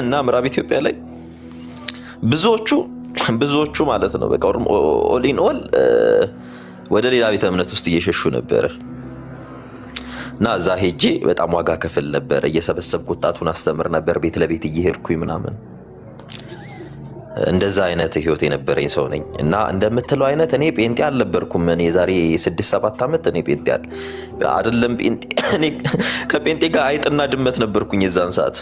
እና ምዕራብ ኢትዮጵያ ላይ ብዙዎቹ ማለት ነው በቃ ኦሊን ኦል ወደ ሌላ ቤተ እምነት ውስጥ እየሸሹ ነበር። እና እዛ ሄጄ በጣም ዋጋ ከፍል ነበር። እየሰበሰብኩ ወጣቱን አስተምር ነበር፣ ቤት ለቤት እየሄድኩኝ ምናምን። እንደዛ አይነት ህይወት የነበረኝ ሰው ነኝ። እና እንደምትለው አይነት እኔ ጴንጤ አልነበርኩም። እኔ የዛሬ 6-7 ዓመት እኔ ጴንጤ አይደለም ጴንጤ እኔ ከጴንጤ ጋር አይጥና ድመት ነበርኩኝ የዛን ሰዓት።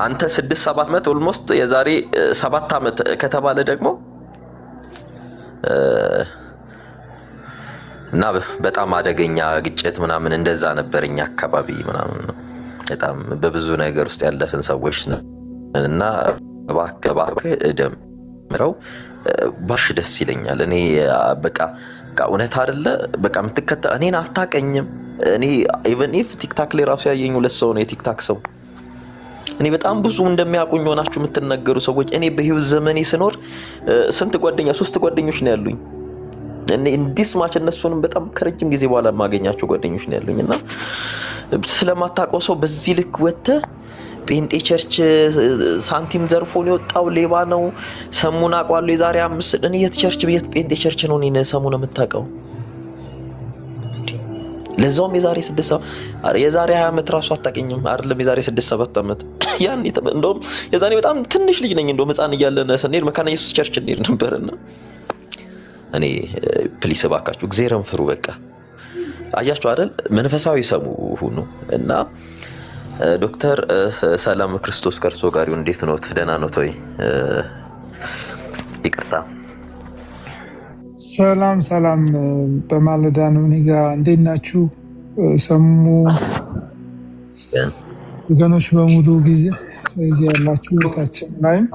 አንተ 6-7 ዓመት ኦልሞስት የዛሬ 7 ዓመት ከተባለ ደግሞ እና በጣም አደገኛ ግጭት ምናምን እንደዛ ነበር እኛ አካባቢ ምናምን። በጣም በብዙ ነገር ውስጥ ያለፍን ሰዎች ነው። እና እባክህ ደምረው ባሽ ደስ ይለኛል። እኔ በቃ እውነት አይደለ በቃ የምትከተል እኔን አታቀኝም። እኔ ኢቨን ኢፍ ቲክታክ ላይ ራሱ ያየኝ 2 ሰው ነው የቲክታክ ሰው። እኔ በጣም ብዙ እንደሚያውቁኝ ሆናችሁ የምትነገሩ ሰዎች፣ እኔ በህይወት ዘመኔ ስኖር ስንት ጓደኛ 3 ጓደኞች ነው ያሉኝ። እኔ እንዲስ ማች እነሱንም በጣም ከረጅም ጊዜ በኋላ የማገኛቸው ጓደኞች ነው ያሉኝ። እና ስለማታውቀው ሰው በዚህ ልክ ወጥተህ ጴንጤ ቸርች ሳንቲም ዘርፎን የወጣው ሌባ ነው ሰሙን አውቀዋለሁ የዛሬ 5 እኔ የት ቸርች ጴንጤ ቸርች ነው እኔ ሰሙን የምታውቀው? ለዛውም የዛሬ 20 ዓመት ራሱ አታውቅኝም አይደለም? የዛሬ 6-7 ዓመት ያን እንደውም የዛኔ በጣም ትንሽ ልጅ ነኝ። እንደውም ህፃን እያለን ስንሄድ መካነ ኢየሱስ ቸርች እንሄድ ነበርና እኔ ፕሊስ እባካችሁ እግዚአብሔርን ፍሩ። በቃ አያችሁ አይደል? መንፈሳዊ ሰሙ ሁኑ። እና ዶክተር ሰላም ክርስቶስ ከእርሶ ጋር ይሁን። እንዴት ኖት? ደህና ኖት ወይ? ይቅርታ ሰላም በማለዳ ነው እኔ ጋ። እንዴት ናችሁ? ሰሙ ወገኖች በሙሉ ጊዜ እዚህ ያላችሁ ታችን ላይም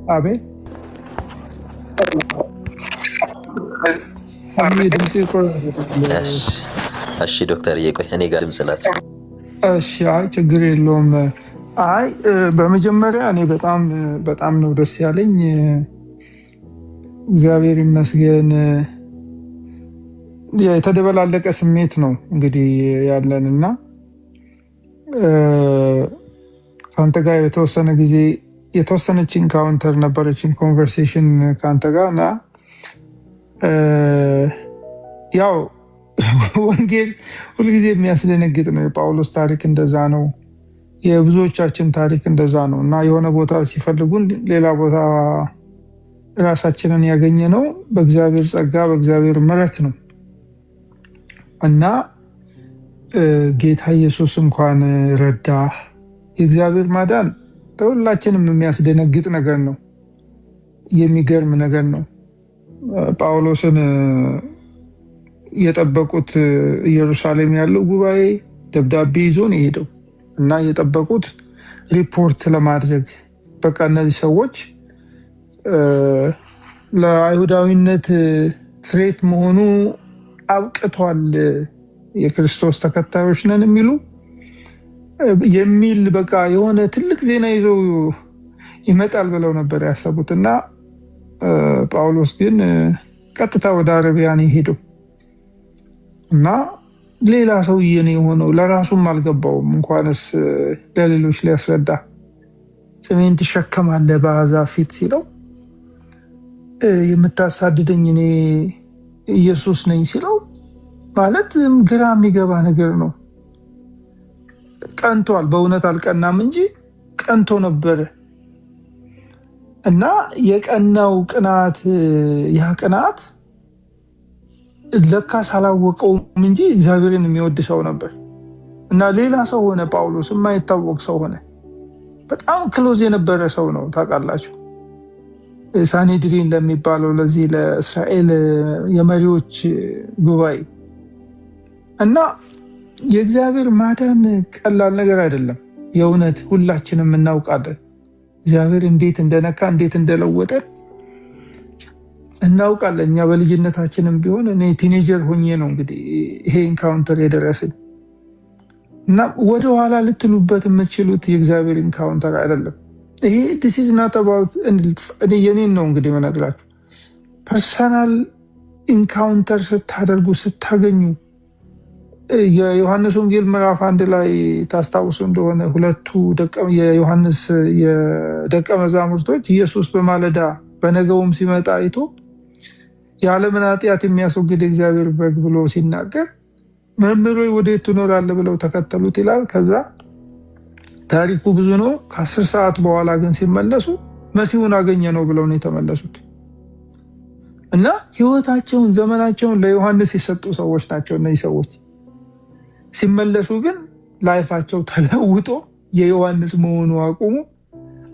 አቤት ድምፅ እሺ ዶክተር እየቆይ እኔ ጋር ድምፅ ላት። እሺ አይ ችግር የለውም። አይ በመጀመሪያ እኔ በጣም ነው ደስ ያለኝ። እግዚአብሔር ይመስገን። የተደበላለቀ ስሜት ነው እንግዲህ ያለን እና ከአንተ ጋር የተወሰነ ጊዜ የተወሰነች ኢንካውንተር ነበረችን ኮንቨርሴሽን ከአንተ ጋር እና ያው ወንጌል ሁልጊዜ የሚያስደነግጥ ነው። የጳውሎስ ታሪክ እንደዛ ነው። የብዙዎቻችን ታሪክ እንደዛ ነው እና የሆነ ቦታ ሲፈልጉን ሌላ ቦታ ራሳችንን ያገኘ ነው በእግዚአብሔር ጸጋ በእግዚአብሔር ምሕረት ነው እና ጌታ ኢየሱስ እንኳን ረዳ። የእግዚአብሔር ማዳን ለሁላችንም የሚያስደነግጥ ነገር ነው፣ የሚገርም ነገር ነው። ጳውሎስን የጠበቁት ኢየሩሳሌም ያለው ጉባኤ ደብዳቤ ይዞ ነው የሄደው እና የጠበቁት ሪፖርት ለማድረግ በቃ እነዚህ ሰዎች ለአይሁዳዊነት ትሬት መሆኑ አብቅቷል፣ የክርስቶስ ተከታዮች ነን የሚል በቃ የሆነ ትልቅ ዜና ይዞ ይመጣል ብለው ነበር ያሰቡት እና ጳውሎስ ግን ቀጥታ ወደ አረቢያ ነው የሄደው እና ሌላ ሰውዬ ነው የሆነው። ለራሱም አልገባውም እንኳንስ ለሌሎች ሊያስረዳ። ስሜን ትሸከማለህ በአሕዛብ ፊት ሲለው የምታሳድደኝ እኔ ኢየሱስ ነኝ ሲለው ማለት ግራ የሚገባ ነገር ነው። ቀንቷል። በእውነት አልቀናም እንጂ ቀንቶ ነበረ እና የቀናው ቅናት ያ ቅናት ለካስ አላወቀውም እንጂ እግዚአብሔርን የሚወድ ሰው ነበር እና ሌላ ሰው ሆነ። ጳውሎስ የማይታወቅ ሰው ሆነ። በጣም ክሎዝ የነበረ ሰው ነው። ታውቃላችሁ ሳኔድሪን ለሚባለው ለዚህ ለእስራኤል የመሪዎች ጉባኤ እና የእግዚአብሔር ማዳን ቀላል ነገር አይደለም። የእውነት ሁላችንም እናውቃለን እግዚአብሔር እንዴት እንደነካ እንዴት እንደለወጠ እናውቃለን። እኛ በልጅነታችንም ቢሆን እኔ ቲኔጀር ሆኜ ነው እንግዲህ ይሄ ኢንካውንተር የደረሰኝ እና ወደኋላ ልትሉበት የምትችሉት የእግዚአብሔር ኢንካውንተር አይደለም ይሄ። this is not about እኔ የኔን ነው እንግዲህ መነግራችሁ። ፐርሰናል ኢንካውንተር ስታደርጉ ስታገኙ የዮሐንስ ወንጌል ምዕራፍ 1 ላይ ታስታውሱ እንደሆነ ሁለቱ የዮሐንስ የደቀ መዛሙርቶች ኢየሱስ በማለዳ በነገውም ሲመጣ አይቶ የዓለምን ኃጢአት የሚያስወግድ እግዚአብሔር በግ ብሎ ሲናገር መምህር ሆይ ወዴት ትኖራለህ ብለው ተከተሉት ይላል። ከዛ ታሪኩ ብዙ ነው። ከ10 ሰዓት በኋላ ግን ሲመለሱ መሲሁን አገኘ ነው ብለው ነው የተመለሱት። እና ህይወታቸውን ዘመናቸውን ለዮሐንስ የሰጡ ሰዎች ናቸው እነዚህ ሰዎች። ሲመለሱ ግን ላይፋቸው ተለውጦ የዮሐንስ መሆኑ አቁሙ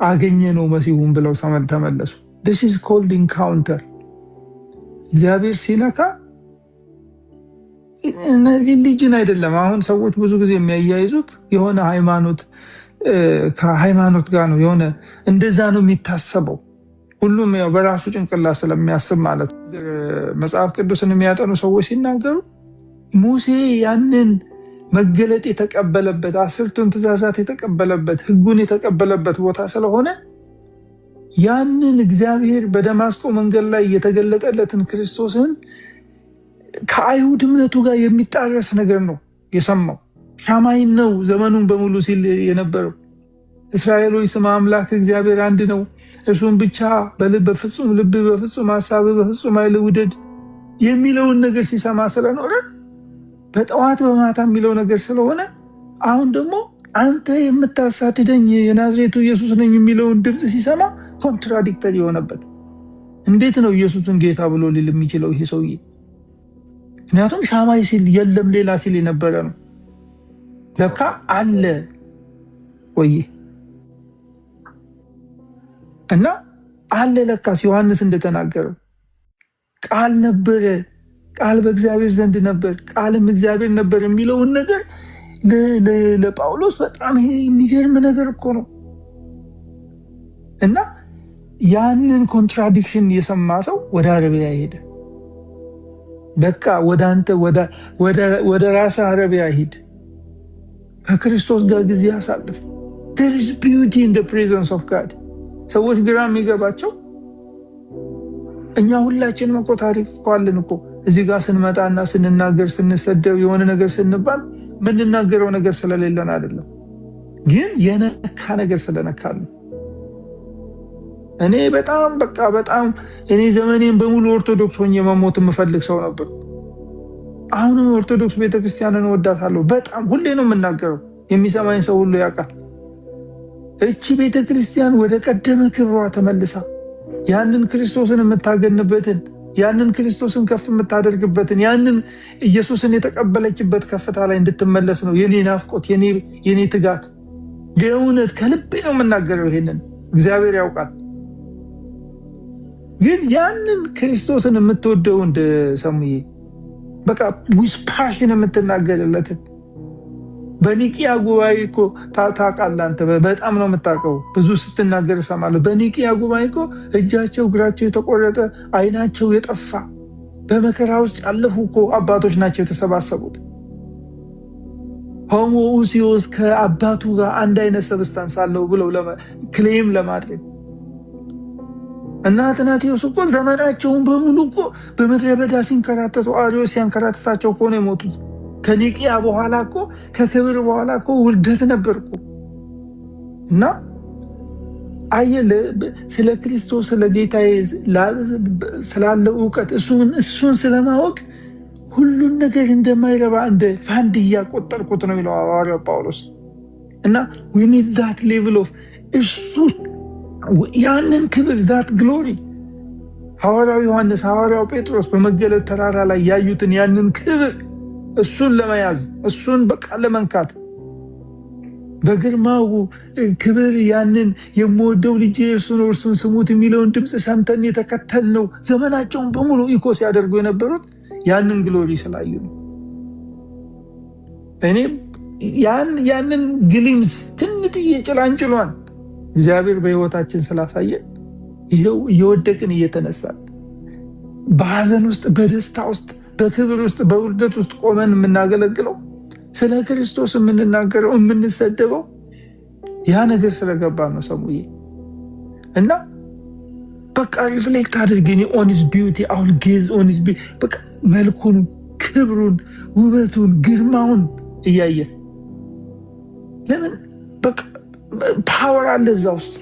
አገኘ ነው መሲሁን ብለው ተመለሱ። this is called encounter። እግዚአብሔር ሲነካ ሪሊጅን አይደለም። አሁን ሰዎች ብዙ ጊዜ የሚያያይዙት የሆነ ሃይማኖት ከሃይማኖት ጋር ነው። የሆነ እንደዛ ነው የሚታሰበው። ሁሉም ያው በራሱ ጭንቅላት ስለሚያስብ ማለት ነው። መጽሐፍ ቅዱስን የሚያጠኑ ሰዎች ሲናገሩ ሙሴ ያንን መገለጥ የተቀበለበት 10ቱን ትእዛዛት የተቀበለበት ህጉን የተቀበለበት ቦታ ስለሆነ ያንን እግዚአብሔር በደማስቆ መንገድ ላይ የተገለጠለትን ክርስቶስን ከአይሁድ እምነቱ ጋር የሚጣረስ ነገር ነው የሰማው። ሻማይን ነው ዘመኑን በሙሉ ሲል የነበረው። እስራኤሎች ስማ አምላክ እግዚአብሔር አንድ ነው፣ እርሱም ብቻ በፍጹም ልብ፣ በፍጹም ሀሳብ፣ በፍጹም ኃይል ውደድ የሚለውን ነገር ሲሰማ ስለኖረ በጠዋት በማታ የሚለው ነገር ስለሆነ አሁን ደግሞ አንተ የምታሳድደኝ የናዝሬቱ ኢየሱስ ነኝ የሚለውን ድምፅ ሲሰማ ኮንትራዲክተሪ የሆነበት። እንዴት ነው ኢየሱስን ጌታ ብሎ ሊል የሚችለው ይሄ ሰውዬ? ምክንያቱም ሻማይ ሲል የለም ሌላ ሲል የነበረ ነው። ለካ አለ ወይ እና አለ ለካስ ዮሐንስ እንደተናገረው ቃል ነበረ፣ ቃል በእግዚአብሔር ዘንድ ነበር፣ ቃልም እግዚአብሔር ነበር የሚለውን ነገር ለጳውሎስ በጣም የሚገርም ነገር እኮ ነው። እና ያንን ኮንትራዲክሽን የሰማ ሰው ወደ አረቢያ ሄደ። በቃ ወደ አንተ ወደ ራስህ አረቢያ ሂድ፣ ከክርስቶስ ጋር ጊዜ አሳልፍ። there is beauty in the presence of God። ሰዎች ግራ የሚገባቸው እኛ ሁላችንም እኮ ታሪክ እኮ አለን እኮ። እዚህ ጋር ስንመጣና ስንናገር ስንሰደብ የሆነ ነገር ስንባል ምንናገረው ነገር ስለሌለን አይደለም፣ ግን የነካ ነገር ስለነካል። እኔ በጣም እኔ ዘመኔን በሙሉ ኦርቶዶክስ ሆኜ መሞት የምፈልግ ሰው ነበር። አሁንም ኦርቶዶክስ ቤተክርስቲያንን እወዳታለሁ በጣም። ሁሌ ነው የምናገረው፣ የሚሰማኝ ሰው ሁሉ ያውቃል። እቺ ቤተክርስቲያን ወደ ቀደመ ክብሯ ተመልሳ ያንን ክርስቶስን የምታገንበትን፣ ያንን ክርስቶስን ከፍ የምታደርግበትን፣ ያንን ኢየሱስን የተቀበለችበት ከፍታ ላይ እንድትመለስ ነው የኔ ናፍቆት፣ የኔ ትጋት። የእውነት ከልቤ ነው የምናገረው። ይሄንን እግዚአብሔር ያውቃል። ግን ያንን ክርስቶስን የምትወደው እንደ ሰሙዬ በቃ ዊዝ ፓሽን የምትናገርለትን በኒቂያ ጉባኤ እኮ ታውቃለህ አንተ በጣም ነው የምታውቀው። ብዙ ስትናገር እሰማለሁ። በኒቂያ ጉባኤ እኮ እጃቸው እግራቸው የተቆረጠ አይናቸው የጠፋ በመከራ ውስጥ ያለፉ እኮ አባቶች ናቸው የተሰባሰቡት። ሆሞኡሲዮስ ከአባቱ ጋር አንድ አይነት ሰብስታንስ አለው ብለው ክሌም ለማድረግ እና አትናቴዎስ እኮ ዘመናቸውን በሙሉ እኮ በምድረ በዳ ሲንከራተቱ አርዮስ ሲያንከራተታቸው እኮ ነው የሞቱት። ከኒቂያ በኋላ እኮ ከክብር በኋላ እኮ ውልደት ነበር እኮ። እና አየህ ስለ ክርስቶስ ስለ ጌታዬ ስላለው እውቀት እሱን ስለማወቅ ሁሉን ነገር እንደማይረባ እንደ ፋንድያ ቆጠርኩት ነው የሚለው ሐዋርያው ጳውሎስ። እና we need that level of እሱ ያንን ክብር that glory ሐዋርያው ዮሐንስ ሐዋርያው ጴጥሮስ በመገለጥ ተራራ ላይ ያዩትን ያንን ክብር እሱን ለመያዝ እሱን በቃ ለመንካት በግርማው ክብር ያንን የምወደው ልጄ እርሱ ነው እርሱን ስሙት የሚለውን ድምፅ ሰምተን የተከተልነው ዘመናቸውን በሙሉ ኢኮ ሲያደርጉ የነበሩት ያንን ግሎሪ ስላዩ ነው። እኔ ያንን ግሊምስ ትንጥዬ ጭላንጭሏን እግዚአብሔር በሕይወታችን ስላሳየን ይኸው እየወደቅን እየተነሳን በሐዘን ውስጥ በደስታ ውስጥ በክብር ውስጥ በውርደት ውስጥ ቆመን የምናገለግለው ስለ ክርስቶስ የምንናገረው የምንሰደበው ያ ነገር ስለገባ ነው ሰሙዬ። እና በቃ ሪፍሌክት አድርገን ኦን ሂዝ ቢዩቲ አሁን ጌዝ ኦን ሂዝ በቃ መልኩን ክብሩን፣ ውበቱን፣ ግርማውን እያየ ለምን በቃ ፓወር አለ እዛ ውስጥ።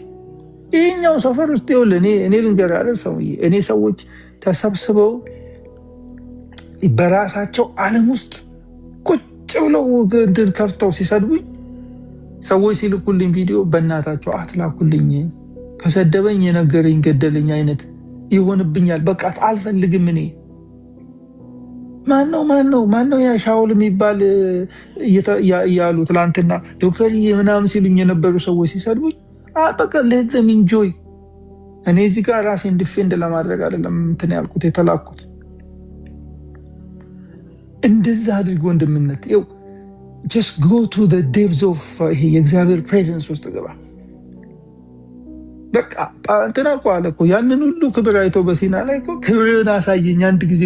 ይሄኛው ሰፈር ውስጥ ይኸውልህ እኔ ልንገርህ አይደል ሰውዬ፣ እኔ ሰዎች ተሰብስበው በራሳቸው ዓለም ውስጥ ቁጭ ብለው እንትን ከፍተው ሲሰድቡኝ ሰዎች ሲልኩልኝ ቪዲዮ በእናታቸው አትላኩልኝ፣ ከሰደበኝ የነገረኝ ገደለኝ አይነት ይሆንብኛል። በቃ አልፈልግም። እኔ ማነው ያ ሻውል የሚባል እያሉ ትላንትና ዶክተር ምናምን ሲሉኝ የነበሩ ሰዎች ሲሰድቡኝ በቃ ሌት ዘም ኢንጆይ። እኔ እዚህ ጋር ራሴን ዲፌንድ ለማድረግ አይደለም እንትን ያልኩት የተላኩት። እንደዛ አድርጎ ወንድምነት ይኸው just go to the depths of ይሄ የእግዚአብሔር ፕሬዘንስ ውስጥ ገባ። በቃ እንትና እኮ አለ እኮ ያንን ሁሉ ክብር አይቶ በሲና ላይ እኮ ክብርን አሳየኝ አንድ ጊዜ።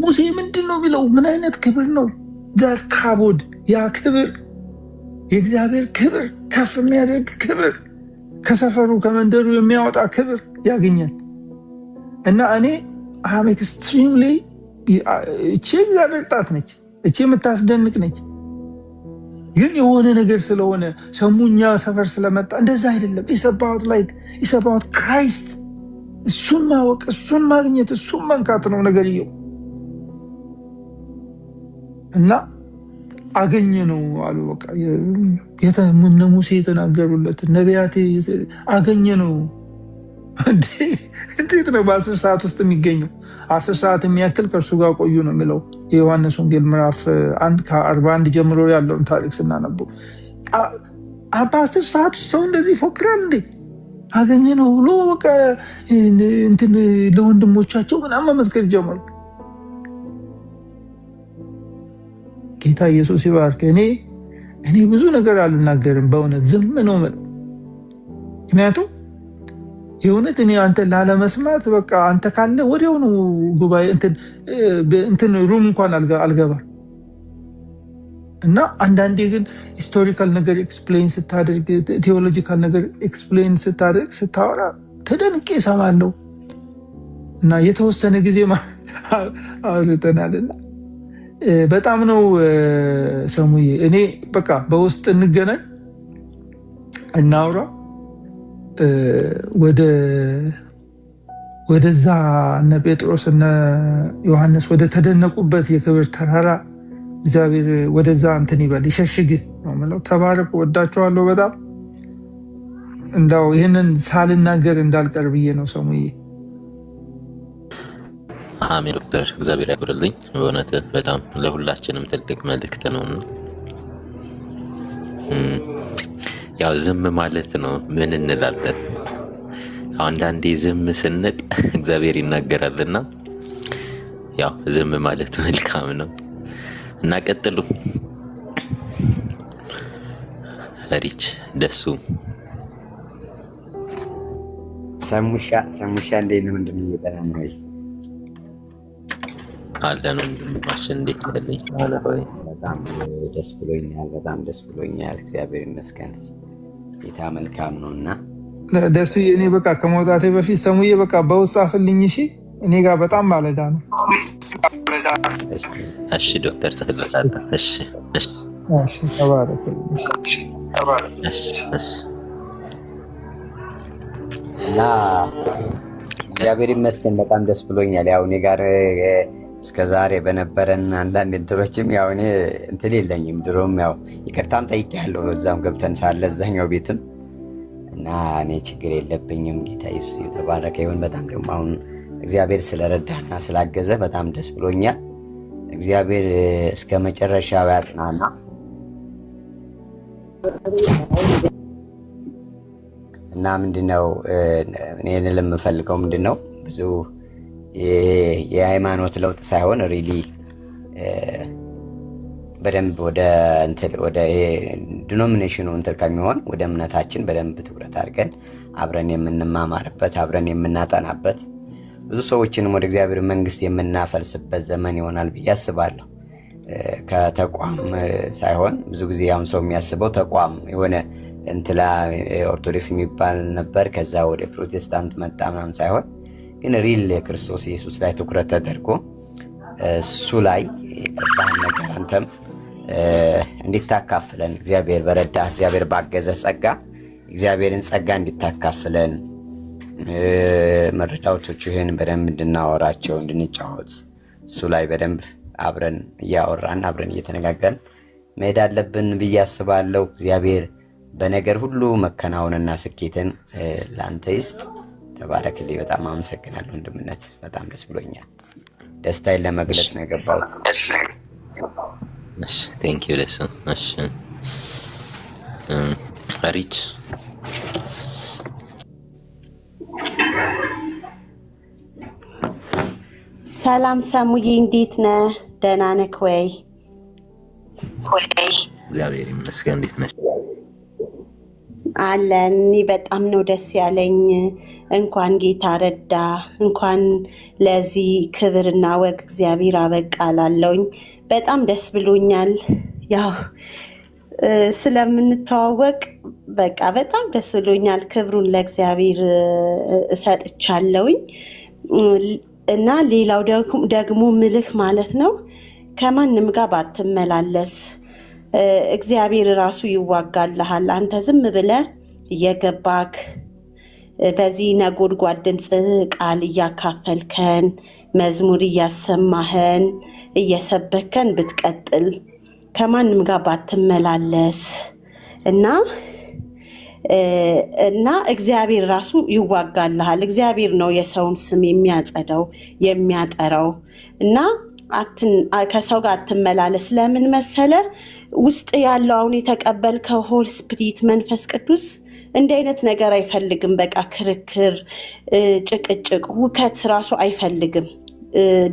ሙሴ ምንድን ነው የሚለው? ምን አይነት ክብር ነው ዛት ካቦድ? ያ ክብር የእግዚአብሔር ክብር፣ ከፍ የሚያደርግ ክብር፣ ከሰፈሩ ከመንደሩ የሚያወጣ ክብር ያገኛል። እና እኔ አም ኤክስትሪምሊ እቺ እግዚአብሔር ጣት ነች፣ እቺ የምታስደንቅ ነች። ግን የሆነ ነገር ስለሆነ ሰሙኛ ሰፈር ስለመጣ እንደዛ አይደለም። ኢሰባውት ክራይስት፣ እሱን ማወቅ፣ እሱን ማግኘት፣ እሱን መንካት ነው ነገርየው። እና አገኘ ነው አሉ። በቃ እነ ሙሴ የተናገሩለት ነቢያት አገኘ ነው። እንዴት ነው በ10 ሰዓት ውስጥ የሚገኘው? 10 ሰዓት የሚያክል ከእርሱ ጋር ቆዩ ነው የሚለው የዮሐንስ ወንጌል ምዕራፍ 1 ከ41 ጀምሮ ያለውን ታሪክ ስናነበው በ10 ሰዓት ውስጥ ሰው እንደዚህ ይፎክራል እንዴ? አገኘ ነው ብሎ በቃ እንትን ለወንድሞቻቸው ምናምን መመስከር ጀመሩ። ጌታ ኢየሱስ ይባርክ። እኔ ብዙ ነገር አልናገርም፣ በእውነት ዝም ነው የምለው። ምክንያቱም የእውነት እኔ አንተን ላለመስማት በቃ አንተ ካለ ወዲያውኑ ጉባኤ እንትን ሩም እንኳን አልገባ እና አንዳንዴ ግን ሂስቶሪካል ነገር ኤክስፕሌን ስታደርግ፣ ቴዎሎጂካል ነገር ኤክስፕሌን ስታደርግ ስታወራ ተደንቄ እሰማለሁ። እና የተወሰነ ጊዜ አውርተናልና በጣም ነው ሰሙዬ። እኔ በቃ በውስጥ እንገናኝ እናውራ። ወደዛ እነ ጴጥሮስ እነ ዮሐንስ ወደ ተደነቁበት የክብር ተራራ እግዚአብሔር ወደዛ እንትን ይበል ይሸሽግ ነው የምለው። ተባረኩ፣ ወዳችኋለሁ በጣም። እንዳው ይህንን ሳልናገር እንዳልቀር ብዬ ነው ሰሙዬ። አሜን ዶክተር፣ እግዚአብሔር ያክብርልኝ። በእውነት በጣም ለሁላችንም ትልቅ መልእክት ነው። ያው ዝም ማለት ነው። ምን እንላለን? አንዳንዴ ዝም ስንል እግዚአብሔር ይናገራልና ያው ዝም ማለት መልካም ነው እና ቀጥሉ። ሪች ደሱ ሰሙሻ እንዴት ነው? እንደሚጠራም ነው አለን ወንድማችን፣ እንዴት ነህ? ማለት በጣም ደስ ብሎኛል። እግዚአብሔር ይመስገን። ጌታ መልካም ነውና ደሱ እኔ በቃ ከመውጣቴ በፊት ሰሙዬ በቃ በውስጥ አፍልኝ። እሺ እኔ ጋር በጣም ማለዳ ነው። እሺ ዶክተር ጽፍልሃለሁ። እሺ ተባረክ። እና እግዚአብሔር ይመስገን በጣም ደስ ብሎኛል። ያው እኔ ጋር እስከ ዛሬ በነበረን አንዳንድ እንትኖችም ያው እኔ እንትን የለኝም። ድሮም ያው ይቅርታም ጠይቄያለሁ እዛም ገብተን ሳለ እዛኛው ቤትም እና እኔ ችግር የለብኝም። ጌታ ኢየሱስ የተባረከ ይሁን። በጣም ደግሞ አሁን እግዚአብሔር ስለረዳና ስላገዘ በጣም ደስ ብሎኛል። እግዚአብሔር እስከ መጨረሻው ያጽናና። እና ምንድነው እኔ ለምፈልገው ምንድነው ብዙ የሃይማኖት ለውጥ ሳይሆን ሪሊ በደንብ ወደ ዲኖሚኔሽኑ እንትን ከሚሆን ወደ እምነታችን በደንብ ትኩረት አድርገን አብረን የምንማማርበት አብረን የምናጠናበት ብዙ ሰዎችንም ወደ እግዚአብሔር መንግስት የምናፈልስበት ዘመን ይሆናል ብዬ አስባለሁ። ከተቋም ሳይሆን ብዙ ጊዜ አሁን ሰው የሚያስበው ተቋም የሆነ እንትላ ኦርቶዶክስ የሚባል ነበር፣ ከዛ ወደ ፕሮቴስታንት መጣ ምናምን ሳይሆን ግን ሪል ክርስቶስ ኢየሱስ ላይ ትኩረት ተደርጎ እሱ ላይ የገባህን ነገር አንተም እንድታካፍለን እግዚአብሔር በረዳ እግዚአብሔር ባገዘ ጸጋ እግዚአብሔርን ጸጋ እንድታካፍለን መረጃዎቹን በደንብ እንድናወራቸው እንድንጫወት እሱ ላይ በደንብ አብረን እያወራን አብረን እየተነጋገርን መሄድ አለብን ብዬ አስባለሁ። እግዚአብሔር በነገር ሁሉ መከናወንና ስኬትን ላንተ ይስጥ። ተባረክልኝ። በጣም አመሰግናለሁ ወንድምነት። በጣም ደስ ብሎኛል። ደስታዬን ለመግለጽ ነው የገባሁት። እሺ ቴንክ ዩ ለሱ። እሺ ሪች ሰላም ሰሙዬ፣ እንዴት ነህ? ደህና ነህ ወይ? እግዚአብሔር ይመስገን። እንዴት ነሽ? አለን። እኔ በጣም ነው ደስ ያለኝ። እንኳን ጌታ ረዳ፣ እንኳን ለዚህ ክብርና ወግ እግዚአብሔር አበቃ እላለሁኝ። በጣም ደስ ብሎኛል። ያው ስለምንተዋወቅ በቃ በጣም ደስ ብሎኛል። ክብሩን ለእግዚአብሔር እሰጥቻለሁኝ። እና ሌላው ደግሞ ምልህ ማለት ነው ከማንም ጋር ባትመላለስ እግዚአብሔር ራሱ ይዋጋልሃል። አንተ ዝም ብለህ እየገባክ በዚህ ነጎድጓድ ድምፅ ቃል እያካፈልከን መዝሙር እያሰማህን እየሰበከን ብትቀጥል ከማንም ጋር ባትመላለስ እና እግዚአብሔር ራሱ ይዋጋልሃል። እግዚአብሔር ነው የሰውን ስም የሚያጸዳው የሚያጠራው። እና ከሰው ጋር አትመላለስ። ለምን መሰለ? ውስጥ ያለው አሁን የተቀበልከው ሆል ስፒሪት መንፈስ ቅዱስ እንዲህ አይነት ነገር አይፈልግም። በቃ ክርክር፣ ጭቅጭቅ፣ ውከት ራሱ አይፈልግም።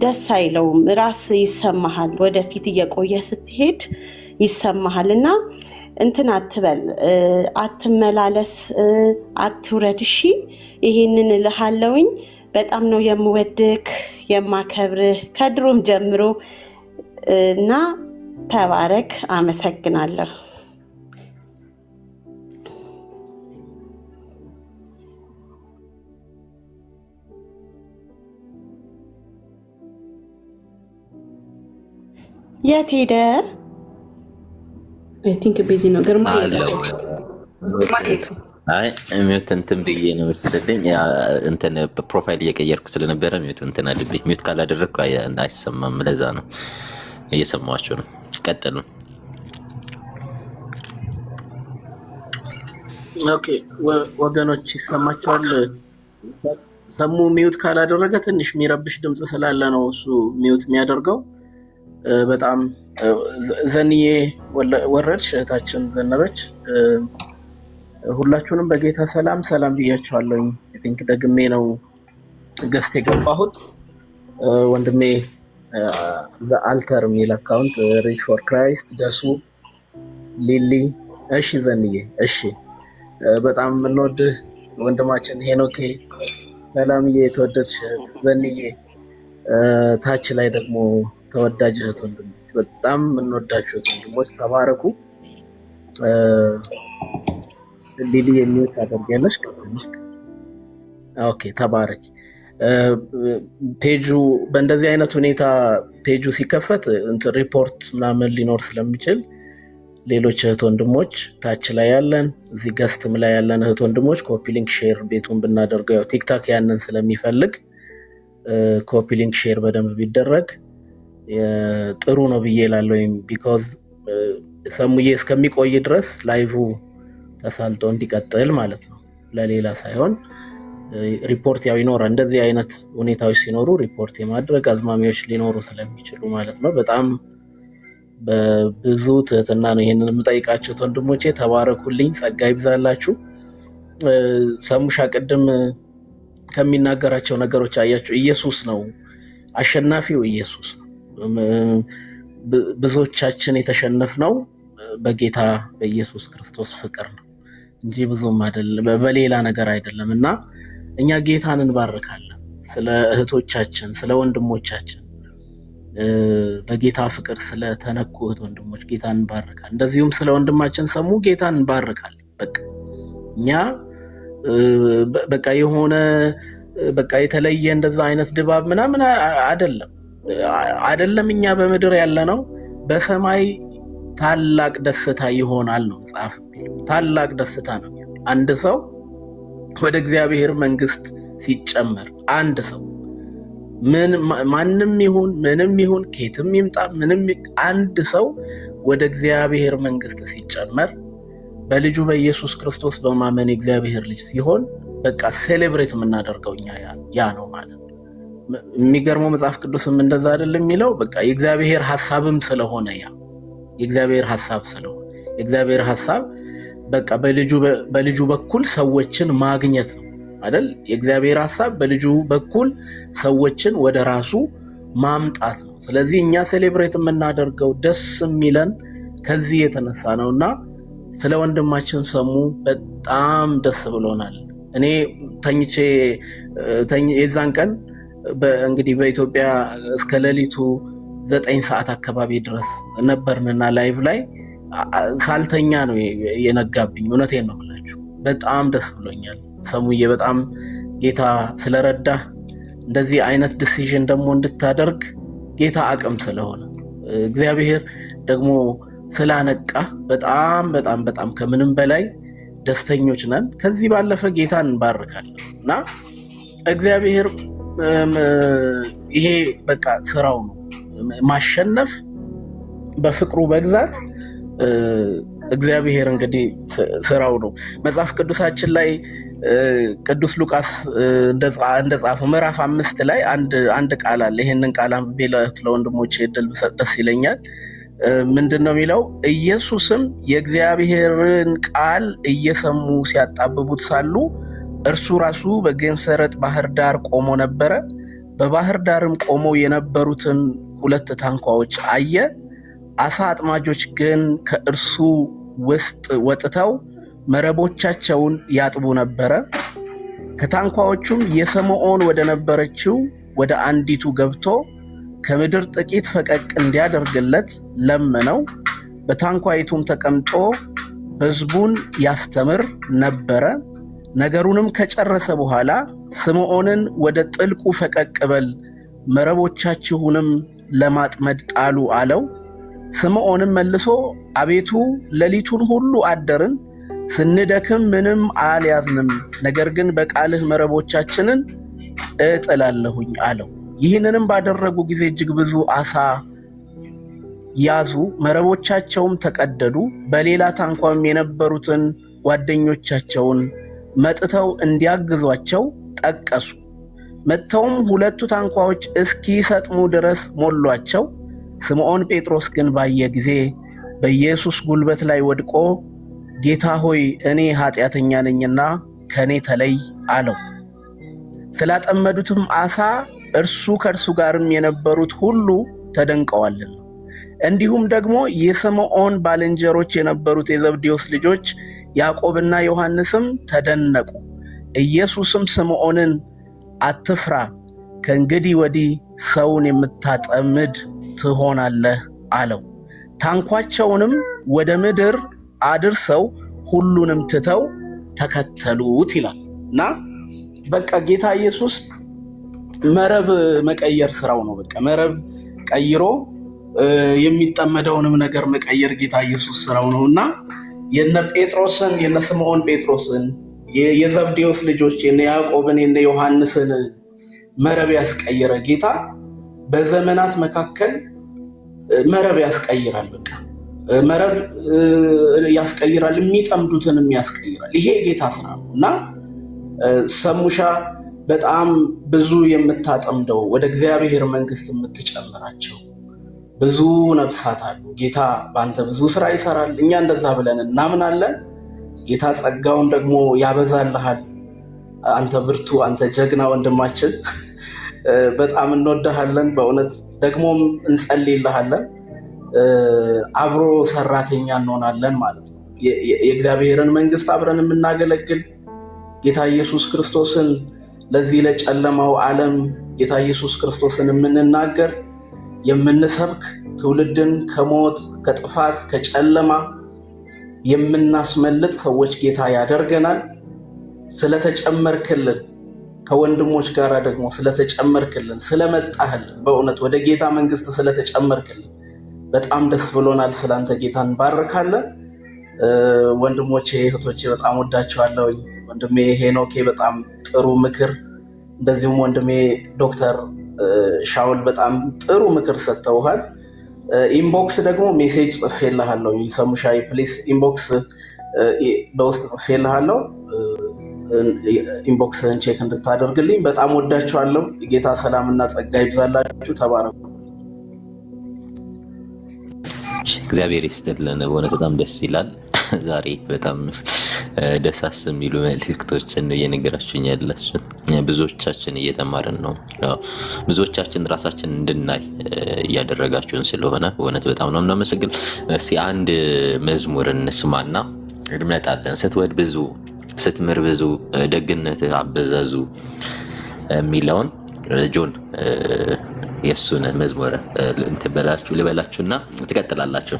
ደስ አይለውም። ራስ ይሰማሃል። ወደፊት እየቆየ ስትሄድ ይሰማሃል። እና እንትን አትበል፣ አትመላለስ፣ አትውረድ። እሺ ይሄንን እልሃለሁኝ። በጣም ነው የምወድክ የማከብርህ ከድሮም ጀምሮ እና ተባረክ። አመሰግናለሁ። የት ሄደ? አይ ቲንክ ቢዚ ነው። ግርማ አይ ሚውት እንትን ብዬ ነው መሰለኝ። እንትን ፕሮፋይል እየቀየርኩ ስለነበረ ሚውት እንትን አድብኝ። ሚውት ካላደረግኩ አይሰማም። ለዛ ነው እየሰማኋቸው ነው። ቀጥሉ። ኦኬ ወገኖች ይሰማቸዋል? ሰሙ ሚውት ካላደረገ ትንሽ የሚረብሽ ድምፅ ስላለ ነው እሱ ሚውት የሚያደርገው። በጣም ዘንዬ ወረድሽ፣ እህታችን ዘነበች፣ ሁላችሁንም በጌታ ሰላም ብያችኋለሁኝ። ቲንክ ደግሜ ነው ገስት የገባሁት። ወንድሜ አልተር የሚል አካውንት፣ ሪች ፎር ክራይስት፣ ደሱ፣ ሊሊ፣ እሺ ዘንዬ፣ እሺ በጣም የምንወድህ ወንድማችን ሄኖኬ፣ ሰላምዬ፣ የተወደድሽ እህት ዘንዬ፣ ታች ላይ ደግሞ ተወዳጅ እህት ወንድሞች፣ በጣም የምንወዳችሁ እህት ወንድሞች ተባረኩ። ሊሊ የሚወት አደርጋለሽ። ኦኬ ተባረኪ። ፔጁ በእንደዚህ አይነት ሁኔታ ፔጁ ሲከፈት ሪፖርት ምናምን ሊኖር ስለሚችል ሌሎች እህት ወንድሞች ታች ላይ ያለን እዚህ ገስትም ላይ ያለን እህት ወንድሞች ኮፒ ሊንክ ሼር ቤቱን ብናደርገው ያው ቲክታክ ያንን ስለሚፈልግ ኮፒ ሊንክ ሼር በደንብ ቢደረግ ጥሩ ነው ብዬ እላለሁ። ቢኮዝ ሰሙዬ እስከሚቆይ ድረስ ላይቭ ተሳልጦ እንዲቀጥል ማለት ነው፣ ለሌላ ሳይሆን ሪፖርት ያው ይኖራል። እንደዚህ አይነት ሁኔታዎች ሲኖሩ ሪፖርት የማድረግ አዝማሚያዎች ሊኖሩ ስለሚችሉ ማለት ነው። በጣም በብዙ ትህትና ነው ይሄንን የምጠይቃችሁ ወንድሞቼ። ተባረኩልኝ፣ ጸጋ ይብዛላችሁ። ሰሙሻ ቅድም ከሚናገራቸው ነገሮች አያችሁ፣ ኢየሱስ ነው አሸናፊው፣ ኢየሱስ ነው። ብዙዎቻችን የተሸነፍነው በጌታ በኢየሱስ ክርስቶስ ፍቅር ነው እንጂ ብዙም አይደለም፣ በሌላ ነገር አይደለም። እና እኛ ጌታን እንባርካለን ስለ እህቶቻችን፣ ስለ ወንድሞቻችን በጌታ ፍቅር ስለተነኩ እህት ወንድሞች ጌታን እንባርካለን። እንደዚሁም ስለ ወንድማችን ሰሙ ጌታን እንባርካለን። በቃ እኛ በቃ የሆነ በቃ የተለየ እንደዛ አይነት ድባብ ምናምን አይደለም። አይደለም እኛ በምድር ያለነው በሰማይ ታላቅ ደስታ ይሆናል ነው መጽሐፍ የሚለው። ታላቅ ደስታ ነው። አንድ ሰው ወደ እግዚአብሔር መንግስት ሲጨመር፣ አንድ ሰው ማንም ይሁን ምንም ይሁን ከየትም ይምጣ ምንም፣ አንድ ሰው ወደ እግዚአብሔር መንግስት ሲጨመር በልጁ በኢየሱስ ክርስቶስ በማመን የእግዚአብሔር ልጅ ሲሆን በቃ ሴሌብሬት የምናደርገው እኛ ያ ነው ማለት ነው። የሚገርመው መጽሐፍ ቅዱስም እንደዛ አይደለም የሚለው። በቃ የእግዚአብሔር ሐሳብም ስለሆነ የእግዚአብሔር ሐሳብ ስለሆነ የእግዚአብሔር ሐሳብ በቃ በልጁ በኩል ሰዎችን ማግኘት ነው አይደል? የእግዚአብሔር ሐሳብ በልጁ በኩል ሰዎችን ወደ ራሱ ማምጣት ነው። ስለዚህ እኛ ሴሌብሬት የምናደርገው ደስ የሚለን ከዚህ የተነሳ ነውና ስለ ወንድማችን ሰሙ በጣም ደስ ብሎናል። እኔ ተኝቼ የዛን ቀን እንግዲህ በኢትዮጵያ እስከ ሌሊቱ 9 ሰዓት አካባቢ ድረስ ነበርንና ላይቭ ላይ ሳልተኛ ነው የነጋብኝ። እውነቴን ነው የምላችሁ፣ በጣም ደስ ብሎኛል። ሰሙዬ በጣም ጌታ ስለረዳህ እንደዚህ አይነት ዲሲዥን ደግሞ እንድታደርግ ጌታ አቅም ስለሆነ እግዚአብሔር ደግሞ ስላነቃ በጣም በጣም በጣም ከምንም በላይ ደስተኞች ነን። ከዚህ ባለፈ ጌታ እንባርካለን እና እግዚአብሔር ይሄ በቃ ስራው ነው ማሸነፍ፣ በፍቅሩ መግዛት እግዚአብሔር እንግዲህ ስራው ነው። መጽሐፍ ቅዱሳችን ላይ ቅዱስ ሉቃስ እንደጻፈው ምዕራፍ 5 ላይ አንድ ቃል አለ። ይሄንን ቃል አንብቤ ለወንድሞቼ እድል ብሰጥ ደስ ይለኛል። ምንድነው የሚለው? ኢየሱስም የእግዚአብሔርን ቃል እየሰሙ ሲያጣብቡት ሳሉ እርሱ ራሱ በጌንሰረጥ ባህር ዳር ቆሞ ነበረ። በባህር ዳርም ቆመው የነበሩትን 2 ታንኳዎች አየ። አሳ አጥማጆች ግን ከእርሱ ውስጥ ወጥተው መረቦቻቸውን ያጥቡ ነበረ። ከታንኳዎቹም የስምዖን ወደ ነበረችው ወደ አንዲቱ ገብቶ ከምድር ጥቂት ፈቀቅ እንዲያደርግለት ለመነው። በታንኳይቱም ተቀምጦ ሕዝቡን ያስተምር ነበረ። ነገሩንም ከጨረሰ በኋላ ስምዖንን ወደ ጥልቁ ፈቀቅ በል፣ መረቦቻችሁንም ለማጥመድ ጣሉ አለው። ስምዖንም መልሶ አቤቱ ሌሊቱን ሁሉ አደርን፣ ስንደክም ምንም አልያዝንም፣ ነገር ግን በቃልህ መረቦቻችንን እጥላለሁኝ አለው። ይህንንም ባደረጉ ጊዜ እጅግ ብዙ አሳ ያዙ፣ መረቦቻቸውም ተቀደዱ። በሌላ ታንኳም የነበሩትን ጓደኞቻቸውን መጥተው እንዲያግዟቸው ጠቀሱ። መጥተውም 2 ታንኳዎች እስኪሰጥሙ ድረስ ሞሏቸው። ስምዖን ጴጥሮስ ግን ባየ ጊዜ በኢየሱስ ጉልበት ላይ ወድቆ ጌታ ሆይ እኔ ኃጢአተኛ ነኝና ከኔ ተለይ አለው። ስላጠመዱትም አሳ እርሱ ከእርሱ ጋርም የነበሩት ሁሉ ተደንቀዋልና። እንዲሁም ደግሞ የስምዖን ባልንጀሮች የነበሩት የዘብዴዎስ ልጆች ያዕቆብና ዮሐንስም ተደነቁ። ኢየሱስም ስምዖንን አትፍራ፣ ከእንግዲህ ወዲህ ሰውን የምታጠምድ ትሆናለህ አለው። ታንኳቸውንም ወደ ምድር አድርሰው ሁሉንም ትተው ተከተሉት ይላል እና በቃ ጌታ ኢየሱስ መረብ መቀየር ስራው ነው። በቃ መረብ ቀይሮ የሚጠመደውንም ነገር መቀየር ጌታ ኢየሱስ ስራው ነው እና የነ ጴጥሮስን የነ ስምዖን ጴጥሮስን የዘብዴዎስ ልጆች የነ ያዕቆብን የነ ዮሐንስን መረብ ያስቀየረ ጌታ በዘመናት መካከል መረብ ያስቀይራል። በቃ መረብ ያስቀይራል፣ የሚጠምዱትንም ያስቀይራል። ይሄ ጌታ ስራ ነው እና ሰሙሻ በጣም ብዙ የምታጠምደው ወደ እግዚአብሔር መንግስት የምትጨምራቸው ብዙ ነፍሳት አሉ። ጌታ በአንተ ብዙ ስራ ይሰራል። እኛ እንደዛ ብለን እናምናለን። ጌታ ጸጋውን ደግሞ ያበዛልሃል። አንተ ብርቱ፣ አንተ ጀግና ወንድማችን በጣም እንወድሃለን። በእውነት ደግሞም እንጸልይልሃለን። አብሮ ሰራተኛ እንሆናለን ማለት ነው። የእግዚአብሔርን መንግስት አብረን የምናገለግል ጌታ ኢየሱስ ክርስቶስን ለዚህ ለጨለማው ዓለም ጌታ ኢየሱስ ክርስቶስን የምንናገር የምንሰብክ ትውልድን ከሞት ከጥፋት ከጨለማ የምናስመልጥ ሰዎች ጌታ ያደርገናል። ስለተጨመርክልን ከወንድሞች ጋር ደግሞ ስለተጨመርክልን ስለመጣህልን በእውነት ወደ ጌታ መንግስት ስለተጨመርክልን በጣም ደስ ብሎናል። ስላንተ ጌታ እንባርካለን። ወንድሞቼ እህቶቼ በጣም ወዳቸዋለሁ። ወንድሜ ሄኖኬ በጣም ጥሩ ምክር፣ እንደዚሁም ወንድሜ ዶክተር ሻውል በጣም ጥሩ ምክር ሰጥተውሃል። ኢንቦክስ ደግሞ ሜሴጅ ጽፌልሃለሁ። ሰሙሻይ ፕሊስ ኢንቦክስ በውስጥ ጽፌልሃለሁ። ኢንቦክስን ቼክ እንድታደርግልኝ በጣም ወዳችኋለሁ። ጌታ ሰላምና ጸጋ ይብዛላችሁ። ተባረኩ። እግዚአብሔር ይስጥልን። በእውነት በጣም ደስ ይላል። ዛሬ በጣም ደሳስ የሚሉ መልእክቶችን ነው እየነገራችሁኝ ያላችሁ። ብዙዎቻችን እየተማርን ነው። ብዙዎቻችን ራሳችን እንድናይ እያደረጋችሁን ስለሆነ በእውነት በጣም ነው የምናመሰግን። እስኪ አንድ መዝሙር እንስማና እንመጣለን። ስትወድ ብዙ ስትምር ብዙ ደግነት አበዛዙ የሚለውን ጆን የእሱን መዝሙር እንትን በላችሁ ልበላችሁና ትቀጥላላችሁ።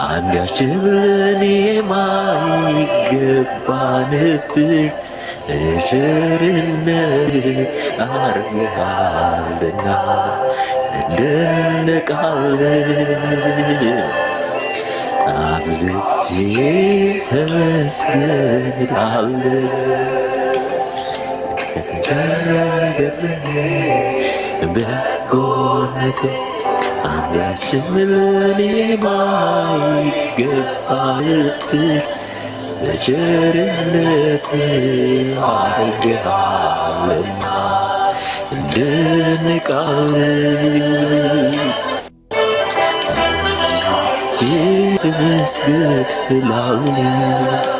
አንዳችን ለኔ ማይገባንብን ቸርነት አርገሃልና እንደነቃለን አብዝቼ ተመስገን እላለሁ። ከተደረገልኝ በጎነት አንዳችም ለኔ ማይገባንብን በቸርነት አርገሃልና እንደነቃለን ተመስገን እላለሁ።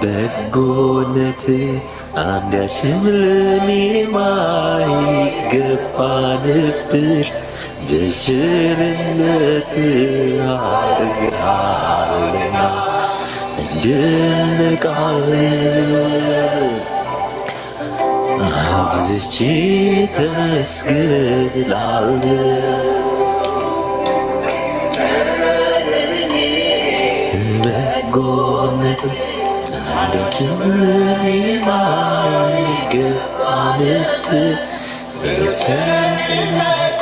በጎነት አንዳችም ለኔ ማይገባ ነበር፣ በቸርነት አድርገሃልና እንደነቃለን አብዝቼ ተመስገን እላለሁ። በጎነት አንዳችም ለኔ ማይገባ ነበር፣ በቸርነት